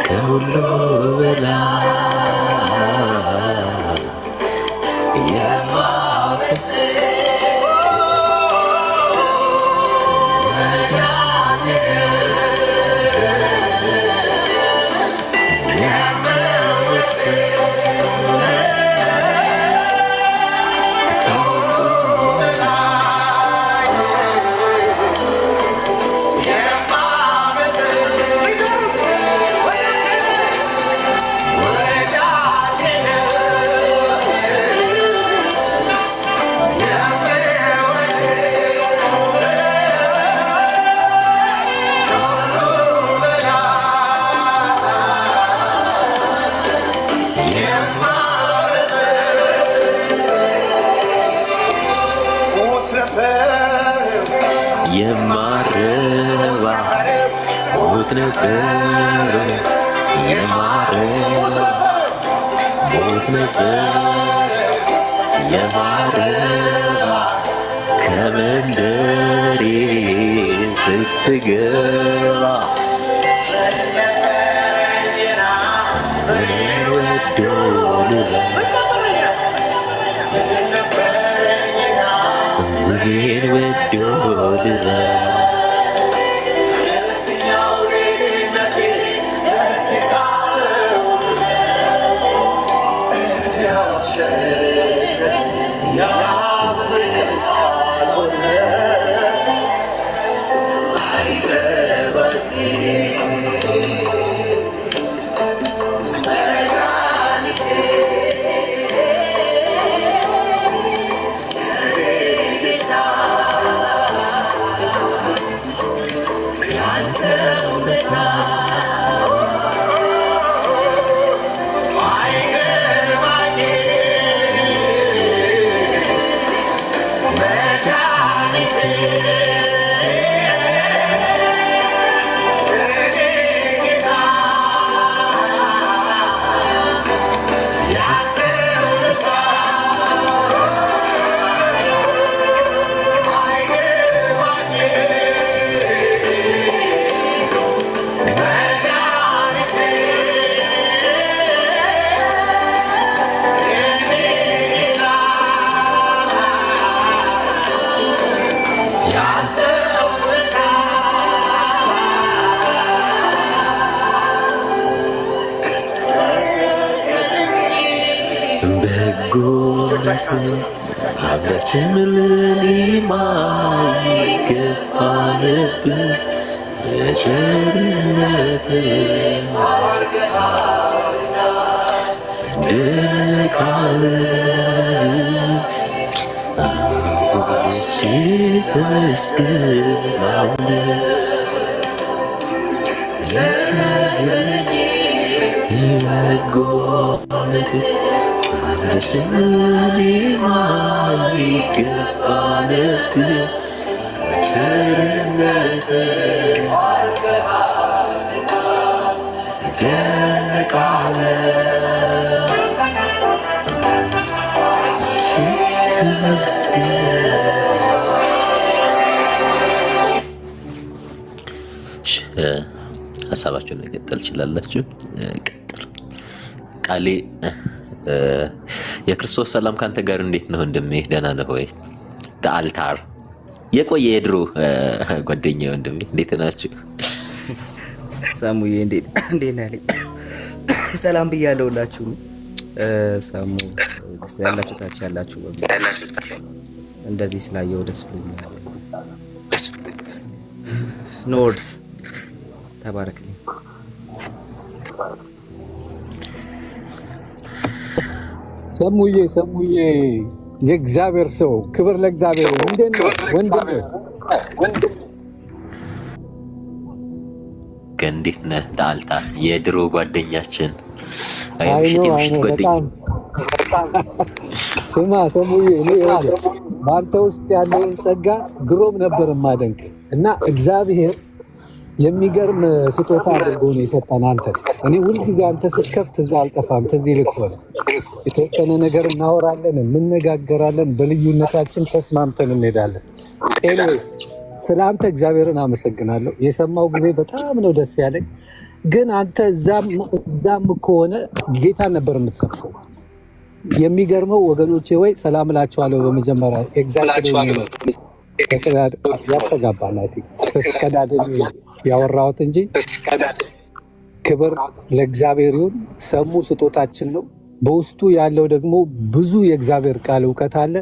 ከሁሉ በላይ የማረባ ሞት ነበር የማረባ ሞት ነበር የማረባ ከመንደሬ ስትገባ ወዶ ምኔን ወዶ አብረችምልን ማይገባንብ በቸርነት ድካል ብዙዎች ተመስግናለ የጎነት አብረችምልን ማይገባንብ በቸርነት ደነቃለ ሀሳባችሁን መቀጠል ትችላላችሁ። ቀጥል ቃሌ የክርስቶስ ሰላም ካንተ ጋር እንዴት ነው? እንደምህ ደህና ነህ ወይ? አልታር የቆየ የድሮ ጓደኛ ወንድሜ እንዴት ናችሁ? ሳሙዬ እንዴት ነህ? ሰላም ብያለሁላችሁ። ሳሙ ደስ ያላችሁ ታች ያላችሁ እንደዚህ ስላየው ደስ ብሎኛል። ኖርድስ ተባረክልኝ። ሰሙዬ የእግዚአብሔር ሰው ክብር ለእግዚአብሔር። እንዴት ነው ወንድም? እንዴት ነህ? ጣልታ የድሮ ጓደኛችን ምሽት ጓደኛ ስማ ሰሙዬ በአንተ ውስጥ ያለውን ጸጋ ድሮም ነበር የማደንቅ እና እግዚአብሔር የሚገርም ስጦታ አድርጎ ነው የሰጠን። አንተ እኔ ሁልጊዜ አንተ ስትከፍት እዛ አልጠፋም። ትዝ ይልክ ሆነ የተወሰነ ነገር እናወራለን፣ እንነጋገራለን፣ በልዩነታችን ተስማምተን እንሄዳለን። ስለ አንተ እግዚአብሔርን አመሰግናለሁ። የሰማው ጊዜ በጣም ነው ደስ ያለኝ። ግን አንተ እዛም ከሆነ ጌታን ነበር የምትሰብከው። የሚገርመው ወገኖቼ ወይ ሰላም እላችኋለሁ። በመጀመሪያ ያስተጋባል እስከዳድ ያወራሁት እንጂ ክብር ለእግዚአብሔር ይሁን። ሰሙ ስጦታችን ነው። በውስጡ ያለው ደግሞ ብዙ የእግዚአብሔር ቃል እውቀት አለ።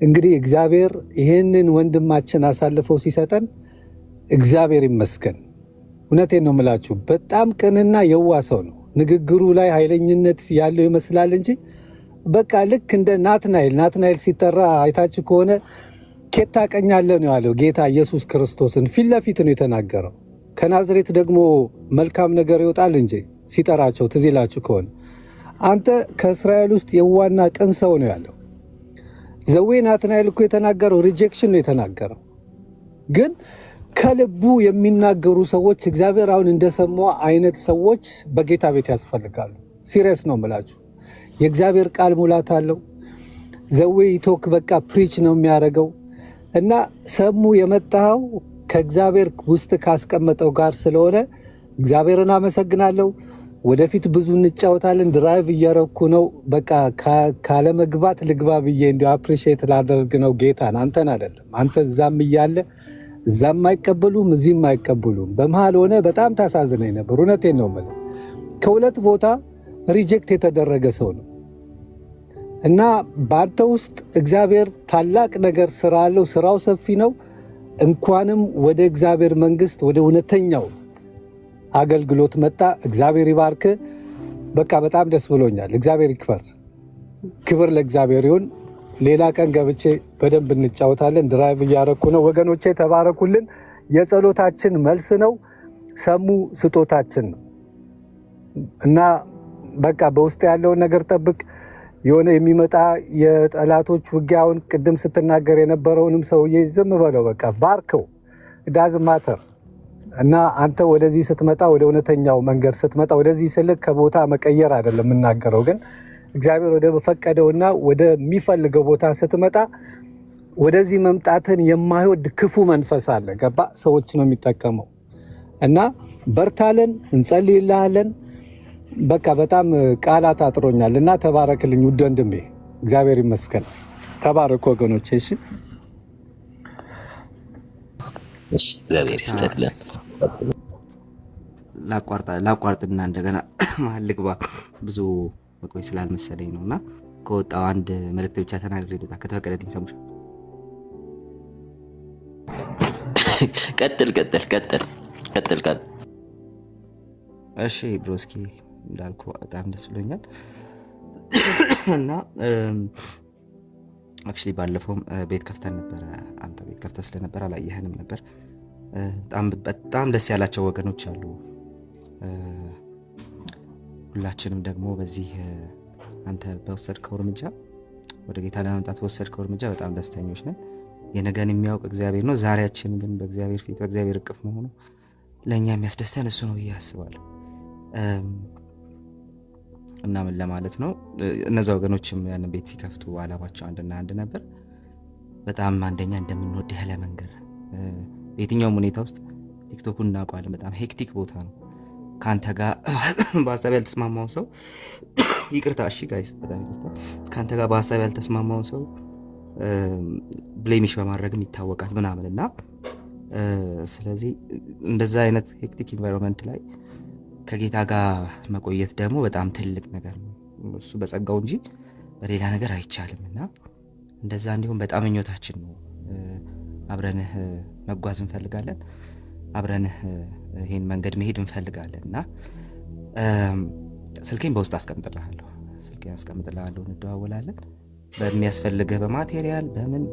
እንግዲህ እግዚአብሔር ይህንን ወንድማችን አሳልፈው ሲሰጠን እግዚአብሔር ይመስገን። እውነቴን ነው የምላችሁ። በጣም ቅንና የዋ ሰው ነው። ንግግሩ ላይ ኃይለኝነት ያለው ይመስላል እንጂ በቃ ልክ እንደ ናትናኤል ሲጠራ አይታችሁ ከሆነ ኬት ታቀኛለህ ነው ያለው ጌታ ኢየሱስ ክርስቶስን ፊት ለፊት ነው የተናገረው። ከናዝሬት ደግሞ መልካም ነገር ይወጣል እንጂ ሲጠራቸው ትዝ ይላችሁ ከሆነ አንተ ከእስራኤል ውስጥ የዋና ቅን ሰው ነው ያለው። ዘዌ ናትናኤል እኮ የተናገረው ሪጀክሽን ነው የተናገረው። ግን ከልቡ የሚናገሩ ሰዎች እግዚአብሔር አሁን እንደሰማ አይነት ሰዎች በጌታ ቤት ያስፈልጋሉ። ሲሪየስ ነው የምላችሁ። የእግዚአብሔር ቃል ሙላት አለው። ዘዌ ኢቶክ በቃ ፕሪች ነው የሚያደርገው እና ሰሙ የመጣኸው ከእግዚአብሔር ውስጥ ካስቀመጠው ጋር ስለሆነ እግዚአብሔርን አመሰግናለሁ። ወደፊት ብዙ እንጫወታለን። ድራይቭ እያረኩ ነው። በቃ ካለመግባት ልግባ ብዬ እንዲሁ አፕሪሺየት ላደርግ ነው ጌታን፣ አንተን አይደለም። አንተ እዛም እያለ እዛም አይቀበሉም እዚህም አይቀበሉም። በመሃል ሆነ በጣም ታሳዝነኝ ነበር። እውነቴን ነው የምልህ። ከሁለት ቦታ ሪጀክት የተደረገ ሰው ነው እና በአንተ ውስጥ እግዚአብሔር ታላቅ ነገር ስራ አለው። ስራው ሰፊ ነው። እንኳንም ወደ እግዚአብሔር መንግስት ወደ እውነተኛው አገልግሎት መጣ። እግዚአብሔር ይባርክ። በቃ በጣም ደስ ብሎኛል። እግዚአብሔር ይክበር። ክብር ለእግዚአብሔር ይሁን። ሌላ ቀን ገብቼ በደንብ እንጫወታለን። ድራይቭ እያረኩ ነው። ወገኖቼ ተባረኩልን። የጸሎታችን መልስ ነው። ሰሙ ስጦታችን ነው እና በቃ በውስጥ ያለውን ነገር ጠብቅ። የሆነ የሚመጣ የጠላቶች ውጊያውን ቅድም ስትናገር የነበረውንም ሰውዬ ዝም በለው፣ በቃ ባርከው። ዳዝ ማተር እና አንተ ወደዚህ ስትመጣ ወደ እውነተኛው መንገድ ስትመጣ ወደዚህ ስልክ ከቦታ መቀየር አይደለም የምናገረው፣ ግን እግዚአብሔር ወደ ፈቀደውና ወደሚፈልገው ቦታ ስትመጣ ወደዚህ መምጣትን የማይወድ ክፉ መንፈስ አለ። ገባ? ሰዎች ነው የሚጠቀመው እና በርታለን፣ እንጸልይልሃለን። በቃ በጣም ቃላት አጥሮኛል እና ተባረክልኝ ውድ ወንድሜ። እግዚአብሔር ይመስገን። ተባረኩ ወገኖቼ። እሺ እግዚአብሔር ይስጥልን። ላቋርጥና እንደገና መሀል ልግባ። ብዙ መቆይ ስላልመሰለኝ ነው እና ከወጣው አንድ መልእክት ብቻ ተናግሬ ልውጣ ከተፈቀደልኝ። ሰሙሽ? ቀጥል። እሺ ብሮስኪ፣ እንዳልኩ በጣም ደስ ብሎኛል እና አክቹሊ ባለፈውም ቤት ከፍተን ነበረ። አንተ ቤት ከፍተህ ስለነበር አላየህንም ነበር። በጣም ደስ ያላቸው ወገኖች አሉ። ሁላችንም ደግሞ በዚህ አንተ በወሰድከው እርምጃ ወደ ጌታ ለመምጣት በወሰድከው እርምጃ በጣም ደስተኞች ነን። የነገን የሚያውቅ እግዚአብሔር ነው። ዛሬያችን ግን በእግዚአብሔር ፊት በእግዚአብሔር እቅፍ መሆኑ ለእኛ የሚያስደስተን እሱ ነው ብዬ አስባለሁ። እና ምን ለማለት ነው፣ እነዛ ወገኖችም ያንን ቤት ሲከፍቱ አላማቸው አንድና አንድ ነበር። በጣም አንደኛ እንደምንወድህ ለመንገር በየትኛውም ሁኔታ ውስጥ ቲክቶኩን እናውቀዋለን። በጣም ሄክቲክ ቦታ ነው። ከአንተ ጋር በሀሳብ ያልተስማማውን ሰው ይቅርታ፣ እሺ ጋይስ፣ በጣም ይቅርታ። ከአንተ ጋር በሀሳብ ያልተስማማውን ሰው ብሌሚሽ በማድረግም ይታወቃል ምናምን እና ስለዚህ እንደዛ አይነት ሄክቲክ ኢንቫይሮንመንት ላይ ከጌታ ጋር መቆየት ደግሞ በጣም ትልቅ ነገር ነው። እሱ በጸጋው እንጂ በሌላ ነገር አይቻልም እና እንደዛ እንዲሁም በጣም ምኞታችን ነው። አብረንህ መጓዝ እንፈልጋለን። አብረንህ ይሄን መንገድ መሄድ እንፈልጋለን እና ስልኬን በውስጥ አስቀምጥልሃለሁ፣ እንደዋወላለን። በሚያስፈልግህ በማቴሪያል በምን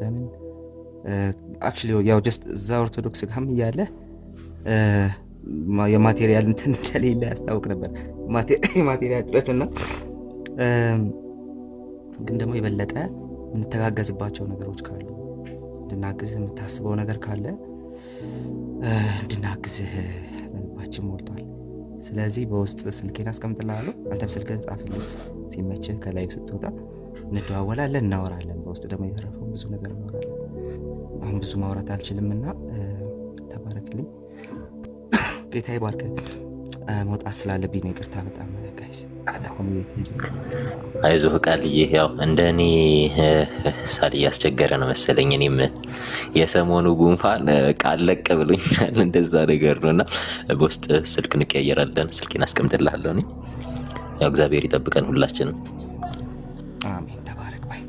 አክቹሊ ያው ጀስት እዛ ኦርቶዶክስ ጋርም እያለ የማቴሪያል እንትን እንደሌለ ያስታውቅ ነበር፣ የማቴሪያል እጥረትና ግን ደግሞ የበለጠ የምንተጋገዝባቸው ነገሮች ካሉ እንድናግዝህ የምታስበው ነገር ካለ እንድናግዝህ በልባችን ሞልቷል። ስለዚህ በውስጥ ስልኬን አስቀምጥልሃለሁ። አንተም ስልክህን ጻፍልኝ። ሲመችህ ከላይ ስትወጣ እንደዋወላለን፣ እናወራለን። በውስጥ ደግሞ የተረፈው ብዙ ነገር እናወራለን። አሁን ብዙ ማውራት አልችልምና ተባረክልኝ። ጌታ ይባርክ። መውጣት ስላለብኝ ይቅርታ በጣም ጋይስ። አይዞህ ቃልዬ፣ ያው እንደኔ ሳል እያስቸገረ ነው መሰለኝ። እኔም የሰሞኑ ጉንፋን ቃል ለቅ ብሎኛል። እንደዛ ነገር ነውና በውስጥ ስልክ እንቀያየራለን። ስልኬን አስቀምጥልሃለሁ። እኔ ያው እግዚአብሔር ይጠብቀን ሁላችንም። አሜን። ተባረክ ባይ።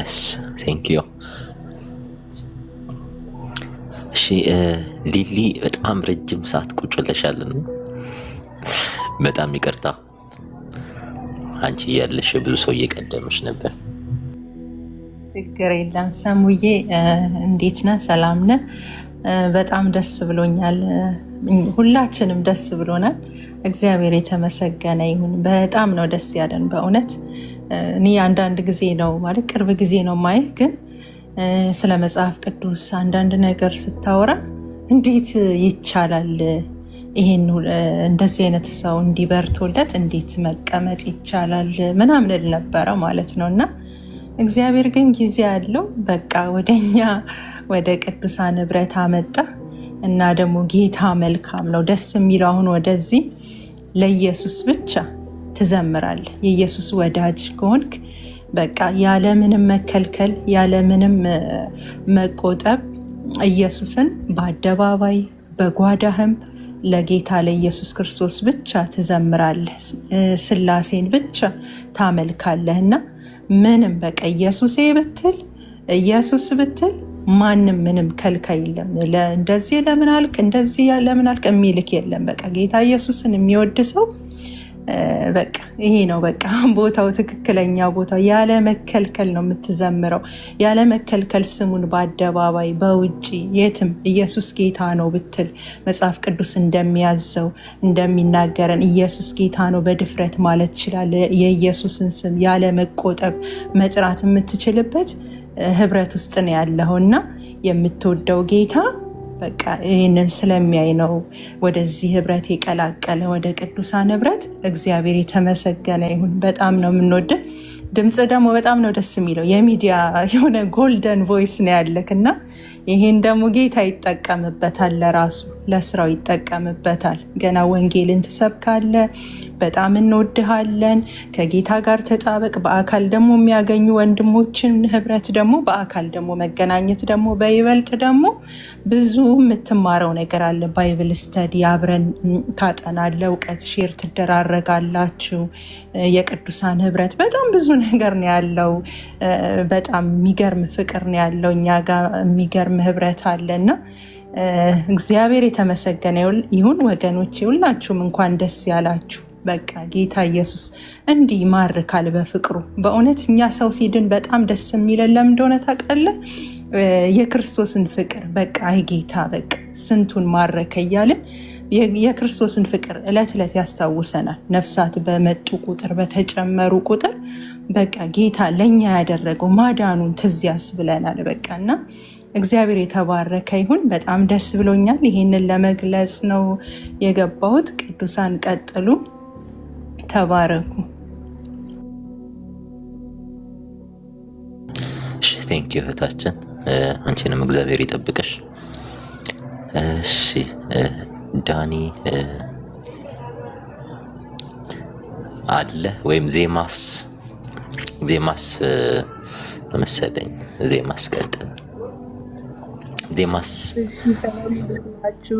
እሺ ቴንክ ዩ። እሺ ሊሊ በጣም ረጅም ሰዓት ቁጭ ብለሻልና በጣም ይቅርታ። አንቺ ያለሽ ብዙ ሰው እየቀደመሽ ነበር። ችግር የለም ሰሙዬ፣ እንዴት ነህ? ሰላም ነህ? በጣም ደስ ብሎኛል። ሁላችንም ደስ ብሎናል። እግዚአብሔር የተመሰገነ ይሁን። በጣም ነው ደስ ያለን በእውነት። እኔ አንዳንድ ጊዜ ነው ማለት ቅርብ ጊዜ ነው ማየህ፣ ግን ስለ መጽሐፍ ቅዱስ አንዳንድ ነገር ስታወራ እንዴት ይቻላል ይሄን እንደዚህ አይነት ሰው እንዲበርቶለት እንዴት መቀመጥ ይቻላል ምናምን ል ነበረ ማለት ነው። እና እግዚአብሔር ግን ጊዜ ያለው በቃ ወደኛ ወደ ቅዱሳን ህብረት አመጣ እና ደግሞ ጌታ መልካም ነው። ደስ የሚለው አሁን ወደዚህ ለኢየሱስ ብቻ ትዘምራለህ። የኢየሱስ ወዳጅ ከሆንክ በቃ ያለምንም መከልከል ያለምንም መቆጠብ ኢየሱስን በአደባባይ በጓዳህም ለጌታ ለኢየሱስ ክርስቶስ ብቻ ትዘምራለህ። ስላሴን ብቻ ታመልካለህና ምንም በቃ ኢየሱሴ ብትል ኢየሱስ ብትል ማንም ምንም ከልካይ የለም። እንደዚህ ለምን አልክ እንደዚህ ለምን አልክ የሚልክ የለም። በቃ ጌታ ኢየሱስን የሚወድ ሰው በቃ ይሄ ነው በቃ ቦታው፣ ትክክለኛ ቦታው። ያለ መከልከል ነው የምትዘምረው፣ ያለ መከልከል ስሙን በአደባባይ በውጪ የትም ኢየሱስ ጌታ ነው ብትል መጽሐፍ ቅዱስ እንደሚያዘው እንደሚናገረን ኢየሱስ ጌታ ነው በድፍረት ማለት ይችላል። የኢየሱስን ስም ያለ መቆጠብ መጥራት የምትችልበት ህብረት ውስጥ ነው ያለውና የምትወደው ጌታ በቃ ይህንን ስለሚያይ ነው ወደዚህ ህብረት የቀላቀለ ወደ ቅዱሳን ህብረት። እግዚአብሔር የተመሰገነ ይሁን። በጣም ነው የምንወድ። ድምፅ ደግሞ በጣም ነው ደስ የሚለው። የሚዲያ የሆነ ጎልደን ቮይስ ነው ያለክ እና ይሄን ደግሞ ጌታ ይጠቀምበታል፣ ለራሱ ለስራው ይጠቀምበታል። ገና ወንጌልን ትሰብካለ። በጣም እንወድሃለን። ከጌታ ጋር ተጣበቅ። በአካል ደግሞ የሚያገኙ ወንድሞችን ህብረት ደግሞ በአካል ደግሞ መገናኘት ደግሞ በይበልጥ ደግሞ ብዙ የምትማረው ነገር አለ። ባይብል ስተዲ አብረን ታጠናለ፣ እውቀት ሼር ትደራረጋላችሁ። የቅዱሳን ህብረት በጣም ብዙ ነገር ነው ያለው። በጣም የሚገርም ፍቅር ነው ያለው። እኛ ጋር የሚገርም ህብረት አለና እግዚአብሔር የተመሰገነ ይሁን። ወገኖቼ ሁላችሁም እንኳን ደስ ያላችሁ። በቃ ጌታ ኢየሱስ እንዲህ ይማርካል በፍቅሩ። በእውነት እኛ ሰው ሲድን በጣም ደስ የሚለን ለምን እንደሆነ ታውቃለህ? የክርስቶስን ፍቅር በቃ ጌታ በቃ ስንቱን ማረከ እያልን የክርስቶስን ፍቅር እለት እለት ያስታውሰናል። ነፍሳት በመጡ ቁጥር በተጨመሩ ቁጥር በቃ ጌታ ለእኛ ያደረገው ማዳኑን ትዝ ያስብለናል። በቃ እና እግዚአብሔር የተባረከ ይሁን። በጣም ደስ ብሎኛል። ይህንን ለመግለጽ ነው የገባሁት። ቅዱሳን ቀጥሉ፣ ተባረኩ። እሺ ቴንክ ዩ እህታችን፣ አንቺንም እግዚአብሔር ይጠብቅሽ። እሺ ዳኒ አለ ወይም ዜማስ መሰለኝ። ዜማስ ቀጥል። ዜማስ እሺ፣ ሰላም ናችሁ?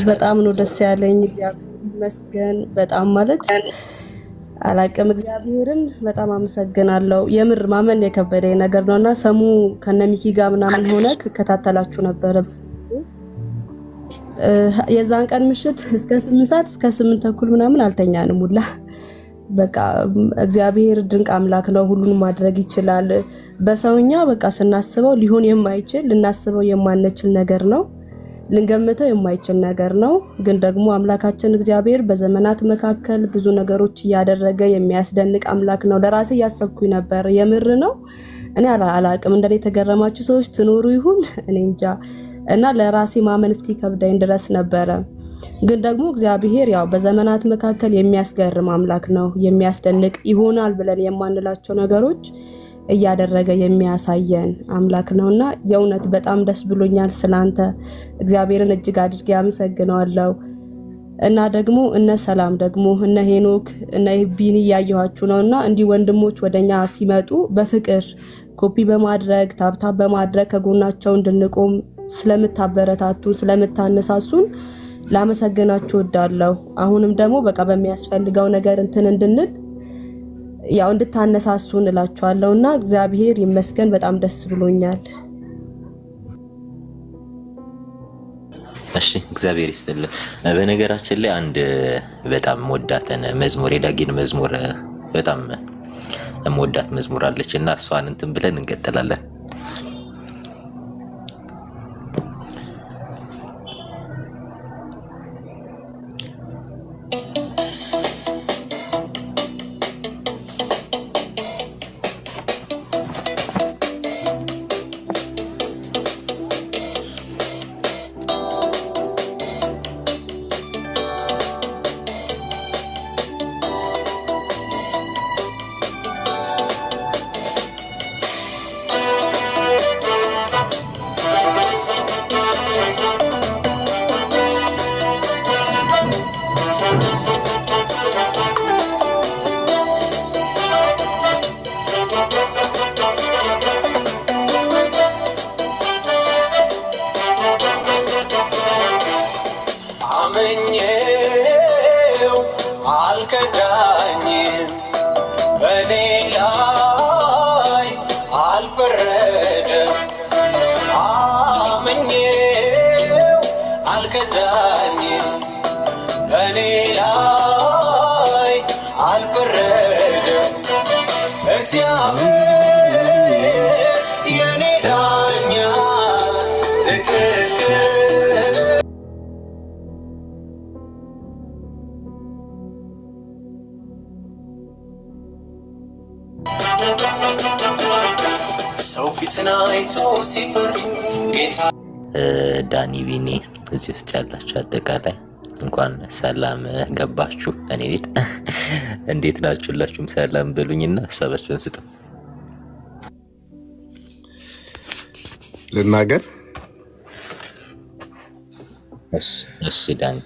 በጣም ነው ደስ ያለኝ። እግዚአብሔር ይመስገን። በጣም ማለት አላቅም። እግዚአብሔርን በጣም አመሰግናለሁ። የምር ማመን የከበደኝ ነገር ነውና ሰሙ ከነሚኪ ጋር ምናምን ሆነ ከታተላችሁ ነበረ። የዛን ቀን ምሽት እስከ 8 ሰዓት እስከ 8 ተኩል ምናምን አልተኛንም ሁላ። በቃ እግዚአብሔር ድንቅ አምላክ ነው፣ ሁሉን ማድረግ ይችላል። በሰውኛ በቃ ስናስበው ሊሆን የማይችል ልናስበው የማንችል ነገር ነው። ልንገምተው የማይችል ነገር ነው። ግን ደግሞ አምላካችን እግዚአብሔር በዘመናት መካከል ብዙ ነገሮች እያደረገ የሚያስደንቅ አምላክ ነው። ለራሴ እያሰብኩኝ ነበር። የምር ነው። እኔ አላቅም እንደኔ የተገረማችሁ ሰዎች ትኖሩ ይሁን እኔ እንጃ። እና ለራሴ ማመን እስኪከብደኝ ድረስ ነበረ። ግን ደግሞ እግዚአብሔር ያው በዘመናት መካከል የሚያስገርም አምላክ ነው። የሚያስደንቅ ይሆናል ብለን የማንላቸው ነገሮች እያደረገ የሚያሳየን አምላክ ነውና የእውነት በጣም ደስ ብሎኛል። ስላንተ እግዚአብሔርን እጅግ አድርጌ አመሰግነዋለሁ። እና ደግሞ እነ ሰላም ደግሞ እነ ሄኖክ እነ ቢኒ ያያችሁ ነውና እንዲህ ወንድሞች ወደኛ ሲመጡ በፍቅር ኮፒ በማድረግ ታብታብ በማድረግ ከጎናቸው እንድንቆም ስለምታበረታቱን ስለምታነሳሱን ላመሰግናችሁ እወዳለሁ። አሁንም ደግሞ በቃ በሚያስፈልገው ነገር እንትን እንድንል ያው እንድታነሳሱን እላችኋለሁና እግዚአብሔር ይመስገን። በጣም ደስ ብሎኛል። እሺ እግዚአብሔር ይስጥልን። በነገራችን ላይ አንድ በጣም ወዳተን መዝሙር የዳጊን መዝሙር በጣም ወዳት መዝሙር አለች እና እሷን እንትን ብለን እንቀጥላለን። አመኘው አልከዳኝም፣ በኔ ላይ አልፈረደም። አመኘው አልከዳኝም፣ በኔ ላይ አልፈረደም። እግዚአብሔር የኔ ዳኛ ትክክል ሰው ፊትን አይቶ ሲፈር ጌታ ዳኒ ቢኒ እዚህ ውስጥ ያላችሁ አጠቃላይ እንኳን ሰላም ገባችሁ እኔ ቤት። እንዴት ናችሁ? ሁላችሁም ሰላም በሉኝና ሀሳባችሁን ስጡ። ልናገር? እሺ ዳኒ